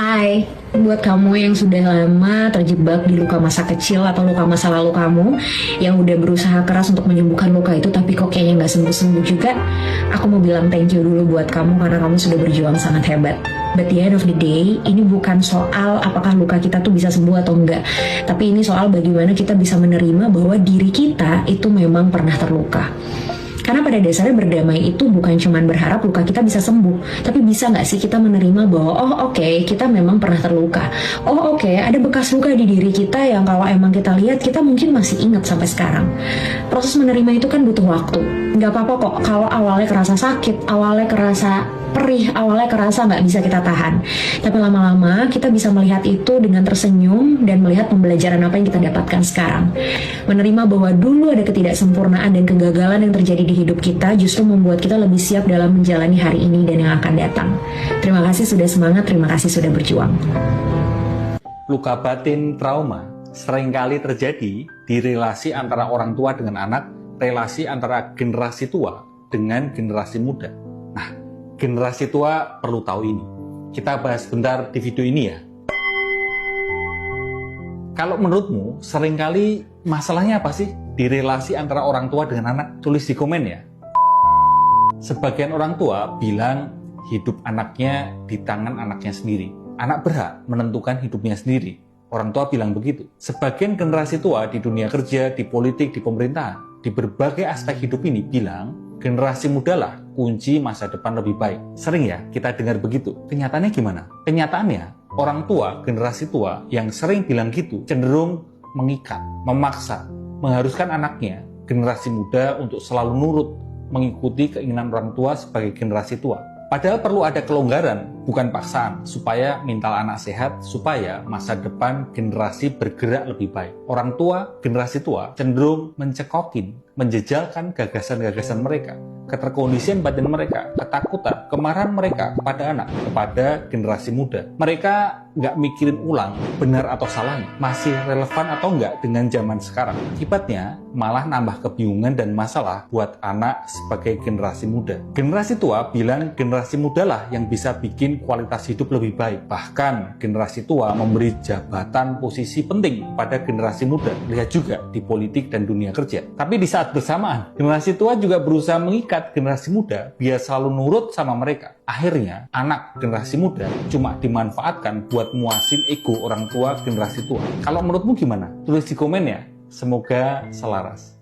Hai, buat kamu yang sudah lama terjebak di luka masa kecil atau luka masa lalu kamu, yang udah berusaha keras untuk menyembuhkan luka itu tapi kok kayaknya nggak sembuh-sembuh juga, aku mau bilang thank you dulu buat kamu karena kamu sudah berjuang sangat hebat. But the end of the day, ini bukan soal apakah luka kita tuh bisa sembuh atau enggak, tapi ini soal bagaimana kita bisa menerima bahwa diri kita itu memang pernah terluka. Karena pada dasarnya berdamai itu bukan cuma berharap luka kita bisa sembuh, tapi bisa nggak sih kita menerima bahwa oke, kita memang pernah terluka. Oke, ada bekas luka di diri kita yang kalau emang kita lihat kita mungkin masih ingat sampai sekarang. Proses menerima itu kan butuh waktu. Nggak apa-apa kok kalau awalnya kerasa sakit, awalnya kerasa perih, awalnya kerasa nggak bisa kita tahan. Tapi lama-lama kita bisa melihat itu dengan tersenyum dan melihat pembelajaran apa yang kita dapatkan sekarang. Menerima bahwa dulu ada ketidaksempurnaan dan kegagalan yang terjadi di hidup kita justru membuat kita lebih siap dalam menjalani hari ini dan yang akan datang. Terima kasih sudah semangat, terima kasih sudah berjuang. Luka batin trauma seringkali terjadi di relasi antara orang tua dengan anak, relasi antara generasi tua dengan generasi muda. Nah, generasi tua perlu tahu ini. Kita bahas bentar di video ini ya. Kalau menurutmu, seringkali masalahnya apa sih di relasi antara orang tua dengan anak? Tulis di komen ya. Sebagian orang tua bilang hidup anaknya di tangan anaknya sendiri. Anak berhak menentukan hidupnya sendiri. Orang tua bilang begitu. Sebagian generasi tua di dunia kerja, di politik, di pemerintahan, di berbagai aspek hidup ini bilang generasi muda lah kunci masa depan lebih baik. Sering ya kita dengar begitu. Kenyataannya gimana? Kenyataannya orang tua, generasi tua yang sering bilang gitu cenderung mengikat, memaksa, mengharuskan anaknya, generasi muda untuk selalu nurut mengikuti keinginan orang tua sebagai generasi tua. Padahal perlu ada kelonggaran, bukan paksaan, supaya mental anak sehat, supaya masa depan generasi bergerak lebih baik. Orang tua, generasi tua, cenderung mencekokin, menjejalkan gagasan-gagasan mereka, keterkondisian batin mereka, ketakutan, kemarahan mereka kepada anak, kepada generasi muda. Mereka nggak mikirin ulang benar atau salahnya, masih relevan atau enggak dengan zaman sekarang. Akibatnya malah nambah kebingungan dan masalah buat anak sebagai generasi muda. Generasi tua bilang generasi muda lah yang bisa bikin kualitas hidup lebih baik. Bahkan generasi tua memberi jabatan posisi penting pada generasi muda. Lihat juga di politik dan dunia kerja. Tapi di saat bersamaan, generasi tua juga berusaha mengikat generasi muda biar selalu nurut sama mereka. Akhirnya, anak generasi muda cuma dimanfaatkan buat muasin ego orang tua generasi tua. Kalau menurutmu gimana? Tulis di komen ya. Semoga selaras.